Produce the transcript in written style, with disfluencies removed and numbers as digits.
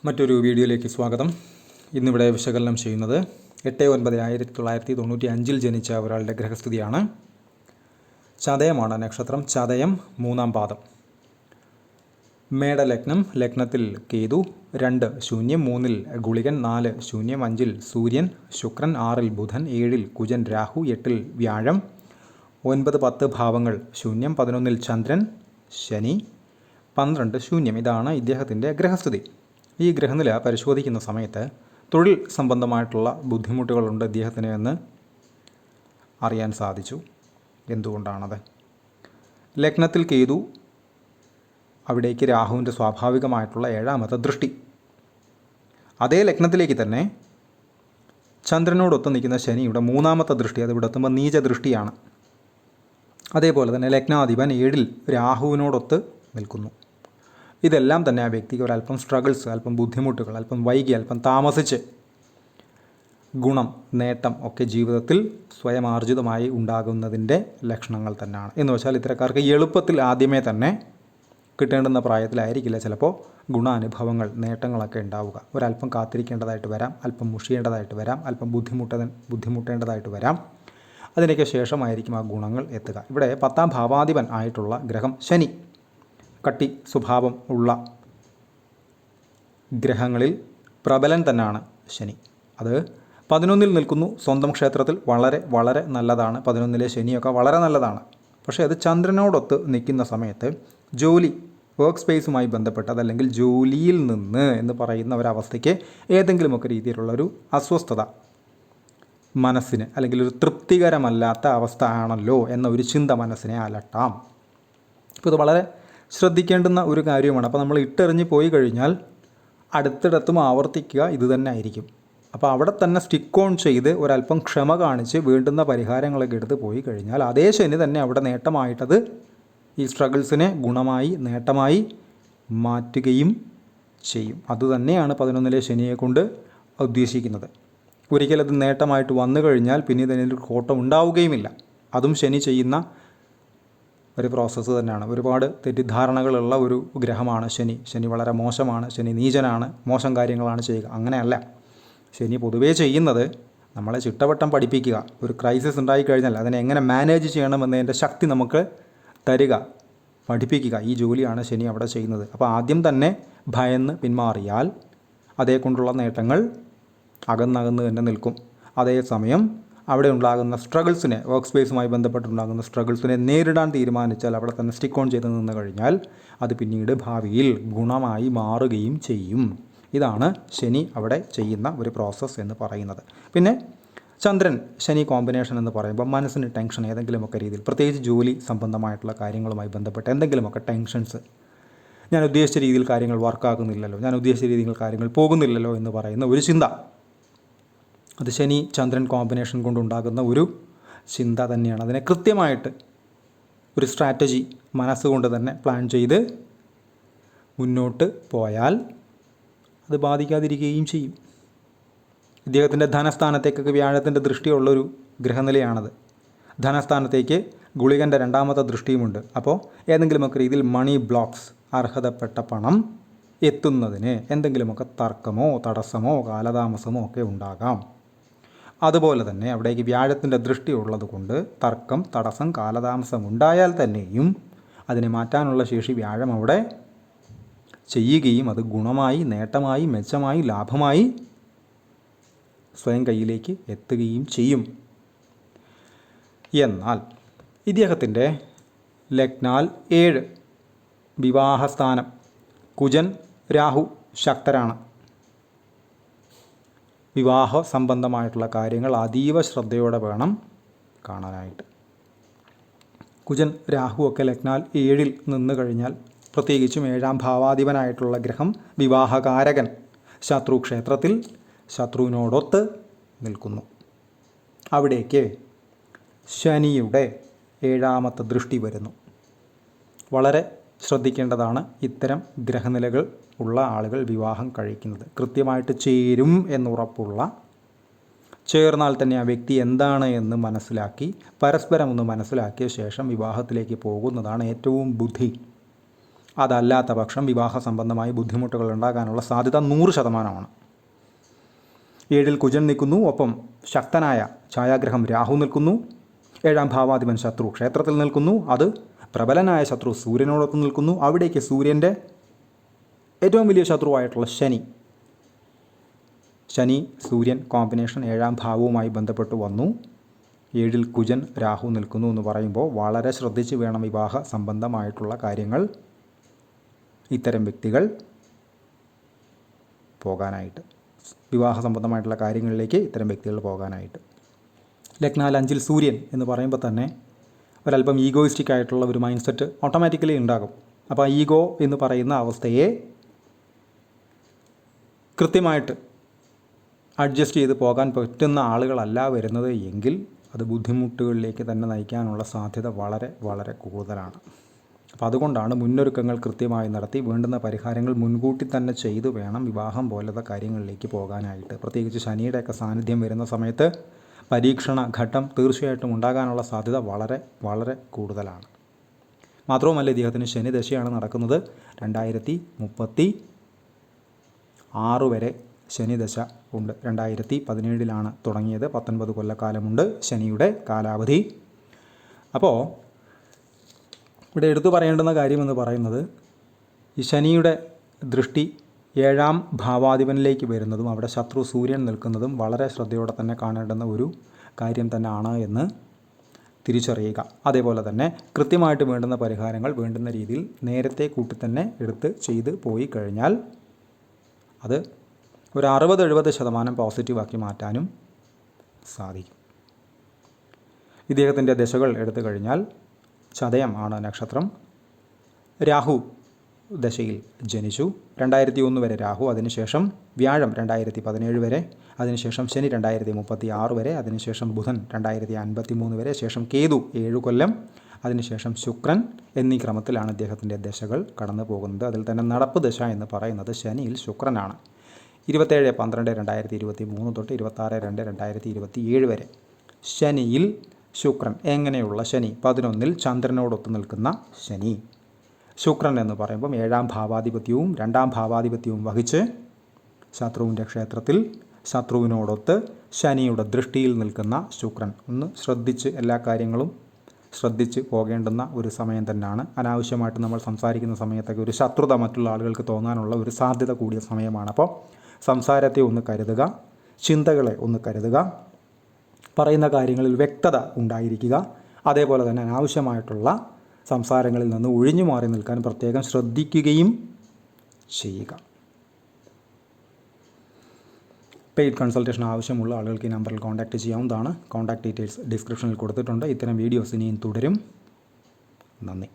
മറ്റൊരു വീഡിയോയിലേക്ക് സ്വാഗതം. ഇന്നിവിടെ വിശകലനം ചെയ്യുന്നത് 8/9/1995 ജനിച്ച ഒരാളുടെ ഗ്രഹസ്ഥിതിയാണ്. ചതയമാണ് നക്ഷത്രം. ചതയം 3-ാം പാദം. മേടലഗ്നം. ലഗ്നത്തിൽ കേതു. 2 ശൂന്യം. 3-ൽ ഗുളികൻ. 4 ശൂന്യം. 5-ൽ സൂര്യൻ. ശുക്രൻ. 6-ൽ ബുധൻ. 7-ൽ കുജൻ രാഹു. 8-ൽ വ്യാഴം. 9-10 ഭാവങ്ങൾ ശൂന്യം. 11-ൽ ചന്ദ്രൻ. ശനി. 12 ശൂന്യം. ഇതാണ് ഇദ്ദേഹത്തിൻ്റെ ഗ്രഹസ്ഥിതി. ഈ ഗ്രഹനില പരിശോധിക്കുന്ന സമയത്ത് തൊഴിൽ സംബന്ധമായിട്ടുള്ള ബുദ്ധിമുട്ടുകളുണ്ട് ഇദ്ദേഹത്തിന് എന്ന് അറിയാൻ സാധിച്ചു. എന്തുകൊണ്ടാണത്? ലഗ്നത്തിൽ കേതു, അവിടേക്ക് രാഹുവിൻ്റെ സ്വാഭാവികമായിട്ടുള്ള 7ാമത്തെ ദൃഷ്ടി. അതേ ലഗ്നത്തിലേക്ക് തന്നെ ചന്ദ്രനോടൊത്ത് നിൽക്കുന്ന ശനിയുടെ 3ാമത്തെ ദൃഷ്ടി. അത് ഇവിടെ എത്തുമ്പോൾ നീച ദൃഷ്ടിയാണ്. അതേപോലെ തന്നെ ലഗ്നാധിപൻ 7-ൽ രാഹുവിനോടൊത്ത് നിൽക്കുന്നു. ഇതെല്ലാം തന്നെ ആ വ്യക്തിക്ക് ഒരല്പം സ്ട്രഗിൾസ്, അല്പം ബുദ്ധിമുട്ടുകൾ, അല്പം വൈകി, അല്പം താമസിച്ച് ഗുണം, നേട്ടം ഒക്കെ ജീവിതത്തിൽ സ്വയമാർജിതമായി ഉണ്ടാകുന്നതിൻ്റെ ലക്ഷണങ്ങൾ തന്നെയാണ്. എന്ന് വെച്ചാൽ ഇത്തരക്കാർക്ക് എളുപ്പത്തിൽ ആദ്യമേ തന്നെ കിട്ടേണ്ടുന്ന പ്രായത്തിലായിരിക്കില്ല ചിലപ്പോൾ ഗുണാനുഭവങ്ങൾ, നേട്ടങ്ങളൊക്കെ ഉണ്ടാവുക. ഒരല്പം കാത്തിരിക്കേണ്ടതായിട്ട് വരാം, അല്പം മുഷിയേണ്ടതായിട്ട് വരാം, അല്പം ബുദ്ധിമുട്ടേണ്ടതായിട്ട് വരാം. അതിനൊക്കെ ശേഷമായിരിക്കും ആ ഗുണങ്ങൾ എത്തുക. ഇവിടെ 10ാം ഭാവാധിപൻ ആയിട്ടുള്ള ഗ്രഹം ശനി, കട്ടി സ്വഭാവം ഉള്ള ഗ്രഹങ്ങളിൽ പ്രബലൻ തന്നെയാണ് ശനി. അത് 11-ൽ നിൽക്കുന്നു. സ്വന്തം ക്ഷേത്രത്തിൽ വളരെ വളരെ നല്ലതാണ്. 11-ലെ ശനിയൊക്കെ വളരെ നല്ലതാണ്. പക്ഷേ അത് ചന്ദ്രനോടൊത്ത് നിൽക്കുന്ന സമയത്ത് ജോലി, വർക്ക് സ്പേസുമായി ബന്ധപ്പെട്ട്, അതല്ലെങ്കിൽ ജോലിയിൽ നിന്ന് എന്ന് പറയുന്ന ഒരവസ്ഥയ്ക്ക് ഏതെങ്കിലുമൊക്കെ രീതിയിലുള്ളൊരു അസ്വസ്ഥത മനസ്സിന്, അല്ലെങ്കിൽ ഒരു തൃപ്തികരമല്ലാത്ത അവസ്ഥ ആണല്ലോ എന്ന ഒരു ചിന്ത മനസ്സിനെ അലട്ടാം. അപ്പോൾ ഇത് വളരെ ശ്രദ്ധിക്കേണ്ടുന്ന ഒരു കാര്യമാണ്. അപ്പോൾ നമ്മൾ ഇട്ടെറിഞ്ഞ് പോയി കഴിഞ്ഞാൽ അടുത്തിടത്തും ആവർത്തിക്കുക ഇത് തന്നെ ആയിരിക്കും. അപ്പോൾ അവിടെ തന്നെ സ്റ്റിക്ക് ഓൺ ചെയ്ത് ഒരല്പം ക്ഷമ കാണിച്ച് വേണ്ടുന്ന പരിഹാരങ്ങളൊക്കെ എടുത്ത് പോയി കഴിഞ്ഞാൽ അതേ ശനി തന്നെ അവിടെ നേട്ടമായിട്ടത് ഈ സ്ട്രഗിൾസിനെ ഗുണമായി, നേട്ടമായി മാറ്റുകയും ചെയ്യും. അതുതന്നെയാണ് 11-ലെ ശനിയെ കൊണ്ട് ഉദ്ദേശിക്കുന്നത്. ഒരിക്കലത് നേട്ടമായിട്ട് വന്നു കഴിഞ്ഞാൽ പിന്നെ ഇതിനൊരു കോട്ടം ഉണ്ടാവുകയുമില്ല. അതും ശനി ചെയ്യുന്ന ഒരു പ്രോസസ്സ് തന്നെയാണ്. ഒരുപാട് തെറ്റിദ്ധാരണകളുള്ള ഒരു ഗ്രഹമാണ് ശനി. ശനി വളരെ മോശമാണ്, ശനി നീചനാണ്, മോശം കാര്യങ്ങളാണ് ചെയ്യുക. അങ്ങനെയല്ല. ശനി പൊതുവേ ചെയ്യുന്നത് നമ്മളെ ചിട്ടവട്ടം പഠിപ്പിക്കുക. ഒരു ക്രൈസിസ് ഉണ്ടായിക്കഴിഞ്ഞാൽ അതിനെ എങ്ങനെ മാനേജ് ചെയ്യണമെന്നതിൻ്റെ ശക്തി നമുക്ക് തരിക, പഠിപ്പിക്കുക. ഈ ജോലിയാണ് ശനി അവിടെ ചെയ്യുന്നത്. അപ്പോൾ ആദ്യം തന്നെ ഭയന്ന് പിന്മാറിയാൽ അതേക്കൊണ്ടുള്ള നേട്ടങ്ങൾ അകന്നകന്ന് തന്നെ നിൽക്കും. അതേസമയം അവിടെ ഉണ്ടാകുന്ന സ്ട്രഗിൾസിനെ, വർക്ക് സ്പേസുമായി ബന്ധപ്പെട്ടുണ്ടാകുന്ന സ്ട്രഗിൾസിനെ നേരിടാൻ തീരുമാനിച്ചാൽ അവിടെ തന്നെ സ്റ്റിക്ക് ഓൺ ചെയ്ത് നിന്ന് കഴിഞ്ഞാൽ അത് പിന്നീട് ഭാവിയിൽ ഗുണമായി മാറുകയും ചെയ്യും. ഇതാണ് ശനി അവിടെ ചെയ്യുന്ന ഒരു പ്രോസസ്സ് എന്ന് പറയുന്നത്. പിന്നെ ചന്ദ്രൻ ശനി കോമ്പിനേഷൻ എന്ന് പറയുമ്പോൾ മനസ്സിന് ടെൻഷൻ ഏതെങ്കിലുമൊക്കെ രീതിയിൽ, പ്രത്യേകിച്ച് ജോലി സംബന്ധമായിട്ടുള്ള കാര്യങ്ങളുമായി ബന്ധപ്പെട്ട് എന്തെങ്കിലുമൊക്കെ ടെൻഷൻസ്, ഞാൻ ഉദ്ദേശിച്ച രീതിയിൽ കാര്യങ്ങൾ വർക്കാകുന്നില്ലല്ലോ, ഞാൻ ഉദ്ദേശിച്ച രീതിയിൽ കാര്യങ്ങൾ പോകുന്നില്ലല്ലോ എന്ന് പറയുന്ന ഒരു ചിന്ത, അത് ശനി ചന്ദ്രൻ കോമ്പിനേഷൻ കൊണ്ടുണ്ടാകുന്ന ഒരു ചിന്ത തന്നെയാണ്. അതിനെ കൃത്യമായിട്ട് ഒരു സ്ട്രാറ്റജി മനസ്സുകൊണ്ട് തന്നെ പ്ലാൻ ചെയ്ത് മുന്നോട്ട് പോയാൽ അത് ബാധിക്കാതിരിക്കുകയും ചെയ്യും. ഇദ്ദേഹത്തിൻ്റെ ധനസ്ഥാനത്തേക്കൊക്കെ വ്യാഴത്തിൻ്റെ ദൃഷ്ടിയുള്ളൊരു ഗ്രഹനിലയാണത്. ധനസ്ഥാനത്തേക്ക് ഗുളികൻ്റെ 2ാമത്തെ ദൃഷ്ടിയുമുണ്ട്. അപ്പോൾ ഏതെങ്കിലുമൊക്കെ രീതിയിൽ മണി ബ്ലോക്സ്, അർഹതപ്പെട്ട പണം എത്തുന്നതിന് എന്തെങ്കിലുമൊക്കെ തർക്കമോ തടസ്സമോ കാലതാമസമോ ഒക്കെ ഉണ്ടാകാം. അതുപോലെ തന്നെ അവിടേക്ക് വ്യാഴത്തിൻ്റെ ദൃഷ്ടി ഉള്ളത് കൊണ്ട് തർക്കം, തടസ്സം, കാലതാമസം ഉണ്ടായാൽ തന്നെയും അതിനെ മാറ്റാനുള്ള ശേഷി വ്യാഴം അവിടെ ചെയ്യുകയും അത് ഗുണമായി, നേട്ടമായി, മെച്ചമായി, ലാഭമായി സ്വയം കയ്യിലേക്ക് എത്തുകയും ചെയ്യും. എന്നാൽ ഇദ്ദേഹത്തിൻ്റെ ലഗ്നാൽ 7 വിവാഹസ്ഥാനം, കുജൻ രാഹു ശക്തരാണ്. വിവാഹ സംബന്ധമായിട്ടുള്ള കാര്യങ്ങൾ അതീവ ശ്രദ്ധയോടെ വേണം കാണാനായിട്ട്. കുജൻ രാഹുവൊക്കെ ലഗ്നാൽ 7-ൽ നിന്ന് കഴിഞ്ഞാൽ, പ്രത്യേകിച്ചും 7ാം ഭാവാധിപനായിട്ടുള്ള ഗ്രഹം വിവാഹകാരകൻ ശത്രുക്ഷേത്രത്തിൽ ശത്രുവിനോടൊത്ത് നിൽക്കുന്നു. അവിടേക്ക് ശനിയുടെ 7ാമത്തെ ദൃഷ്ടി വരുന്നു. വളരെ ശ്രദ്ധിക്കേണ്ടതാണ് ഇത്തരം ഗ്രഹനിലകൾ ഉള്ള ആളുകൾ വിവാഹം കഴിക്കുന്നത്. കൃത്യമായിട്ട് ചേരും എന്നുറപ്പുള്ള, ചേർന്നാൽ തന്നെ ആ വ്യക്തി എന്താണ് എന്ന് മനസ്സിലാക്കി പരസ്പരം ഒന്ന് മനസ്സിലാക്കിയ ശേഷം വിവാഹത്തിലേക്ക് പോകുന്നതാണ് ഏറ്റവും ബുദ്ധി. അതല്ലാത്ത പക്ഷം വിവാഹ സംബന്ധമായി ബുദ്ധിമുട്ടുകൾ ഉണ്ടാകാനുള്ള സാധ്യത 100%. 7-ൽ കുജൻ നിൽക്കുന്നു. ഒപ്പം ശക്തനായ ഛായാഗ്രഹം രാഹു നിൽക്കുന്നു. 7-ാം ഭാവാധിപൻ ശത്രു ക്ഷേത്രത്തിൽ നിൽക്കുന്നു. അത് പ്രബലനായ ശത്രു സൂര്യനോടൊപ്പം നിൽക്കുന്നു. അവിടേക്ക് സൂര്യൻ്റെ ഏറ്റവും വലിയ ശത്രുവായിട്ടുള്ള ശനി സൂര്യൻ കോമ്പിനേഷൻ 7-ാം ഭാവവുമായി ബന്ധപ്പെട്ട് വന്നു. 7-ൽ കുജൻ രാഹു നിൽക്കുന്നു എന്ന് പറയുമ്പോൾ വളരെ ശ്രദ്ധിച്ച് വേണം വിവാഹ സംബന്ധമായിട്ടുള്ള കാര്യങ്ങൾ ഇത്തരം വ്യക്തികൾ പോകാനായിട്ട്, വിവാഹ സംബന്ധമായിട്ടുള്ള കാര്യങ്ങളിലേക്ക് ഇത്തരം വ്യക്തികൾ പോകാനായിട്ട്. ലഗ്നാൽ 5-ൽ സൂര്യൻ എന്ന് പറയുമ്പോൾ തന്നെ ഒരല്പം ഈഗോയിസ്റ്റിക് ആയിട്ടുള്ള ഒരു മൈൻഡ് സെറ്റ് ഓട്ടോമാറ്റിക്കലി ഉണ്ടാകും. അപ്പോൾ ഈഗോ എന്ന് പറയുന്ന അവസ്ഥയെ കൃത്യമായിട്ട് അഡ്ജസ്റ്റ് ചെയ്ത് പോകാൻ പറ്റുന്ന ആളുകളല്ല വരുന്നത് എങ്കിൽ അത് ബുദ്ധിമുട്ടുകളിലേക്ക് തന്നെ നയിക്കാനുള്ള സാധ്യത വളരെ വളരെ കൂടുതലാണ്. അപ്പോൾ അതുകൊണ്ടാണ് മുന്നൊരുക്കങ്ങൾ കൃത്യമായി നടത്തി വേണ്ടുന്ന പരിഹാരങ്ങൾ മുൻകൂട്ടി തന്നെ ചെയ്തു വേണം വിവാഹം പോലത്തെ കാര്യങ്ങളിലേക്ക് പോകാനായിട്ട്. പ്രത്യേകിച്ച് ശനിയുടെയൊക്കെ സാന്നിധ്യം വരുന്ന സമയത്ത് പരീക്ഷണ ഘട്ടം തീർച്ചയായിട്ടും ഉണ്ടാകാനുള്ള സാധ്യത വളരെ വളരെ കൂടുതലാണ്. മാത്രവുമല്ല, ഇദ്ദേഹത്തിന് ശനി ദശയാണ് നടക്കുന്നത്. 2036 വരെ ശനിദശ ഉണ്ട്. 2017 തുടങ്ങിയത്. 19 കൊല്ലക്കാലമുണ്ട് ശനിയുടെ കാലാവധി. അപ്പോൾ ഇവിടെ എടുത്തു പറയേണ്ടുന്ന കാര്യമെന്ന് പറയുന്നത്, ഈ ശനിയുടെ ദൃഷ്ടി 7-ാം ഭാവാധിപനിലേക്ക് വരുന്നതും അവിടെ ശത്രു സൂര്യൻ നിൽക്കുന്നതും വളരെ ശ്രദ്ധയോടെ തന്നെ കാണേണ്ടുന്ന ഒരു കാര്യം തന്നെയാണ് എന്ന് തിരിച്ചറിയുക. അതേപോലെ തന്നെ കൃത്യമായിട്ട് വേണ്ടുന്ന പരിഹാരങ്ങൾ വേണ്ടുന്ന രീതിയിൽ നേരത്തെ കൂട്ടി തന്നെ എടുത്ത് ചെയ്ത് പോയി കഴിഞ്ഞാൽ അത് ഒരു 60-70% പോസിറ്റീവാക്കി മാറ്റാനും സാധിക്കും. ഇദ്ദേഹത്തിൻ്റെ ദശകൾ എടുത്തു കഴിഞ്ഞാൽ ചതയം ആണ് നക്ഷത്രം. രാഹു ദശയിൽ ജനിച്ചു. 2001 വരെ രാഹു, അതിനുശേഷം വ്യാഴം 2017 വരെ, അതിനുശേഷം ശനി 2036 വരെ, അതിനുശേഷം ബുധൻ 2053 വരെ, ശേഷം കേതു 7 കൊല്ലം, അതിനുശേഷം ശുക്രൻ എന്നീ ക്രമത്തിലാണ് ഇദ്ദേഹത്തിൻ്റെ ദശകൾ കടന്നു പോകുന്നത്. അതിൽ തന്നെ നടപ്പ് ദശ എന്ന് പറയുന്നത് ശനിയിൽ ശുക്രനാണ്. 27/12/2023 തൊട്ട് 26/2/2027 വരെ ശനിയിൽ ശുക്രൻ. എങ്ങനെയുള്ള ശനി? 11-ൽ ചന്ദ്രനോടൊത്ത് നിൽക്കുന്ന ശനി. ശുക്രൻ എന്ന് പറയുമ്പം 7-ാം ഭാവാധിപത്യവും 2-ാം ഭാവാധിപത്യവും വഹിച്ച് ശത്രുവിൻ്റെ ക്ഷേത്രത്തിൽ ശത്രുവിനോടൊത്ത് ശനിയുടെ ദൃഷ്ടിയിൽ നിൽക്കുന്ന ശുക്രൻ. ഒന്ന് ശ്രദ്ധിച്ച് എല്ലാ കാര്യങ്ങളും ശ്രദ്ധിച്ച് പോകേണ്ടുന്ന ഒരു സമയം തന്നെയാണ്. അനാവശ്യമായിട്ട് നമ്മൾ സംസാരിക്കുന്ന സമയത്തൊക്കെ ഒരു ശത്രുത മറ്റുള്ള ആളുകൾക്ക് തോന്നാനുള്ള ഒരു സാധ്യത കൂടിയ സമയമാണ്. അപ്പോൾ സംസാരത്തെ ഒന്ന് കരുതുക, ചിന്തകളെ ഒന്ന് കരുതുക, പറയുന്ന കാര്യങ്ങളിൽ വ്യക്തത ഉണ്ടായിരിക്കുക. അതേപോലെ തന്നെ അനാവശ്യമായിട്ടുള്ള സംസാരങ്ങളിൽ നിന്ന് ഒഴിഞ്ഞു മാറി നിൽക്കാൻ പ്രത്യേകം ശ്രദ്ധിക്കുകയും ചെയ്യുക. പെയ്ഡ് കൺസൾട്ടേഷൻ ആവശ്യമുള്ള ആളുകൾക്ക് ഈ നമ്പറിൽ കോൺടാക്റ്റ് ചെയ്യാവുന്നതാണ്. കോൺടാക്റ്റ് ഡീറ്റെയിൽസ് ഡിസ്ക്രിപ്ഷനിൽ കൊടുത്തിട്ടുണ്ട്. ഇത്തരം വീഡിയോസ് ഇനിയും തുടരും. നന്ദി.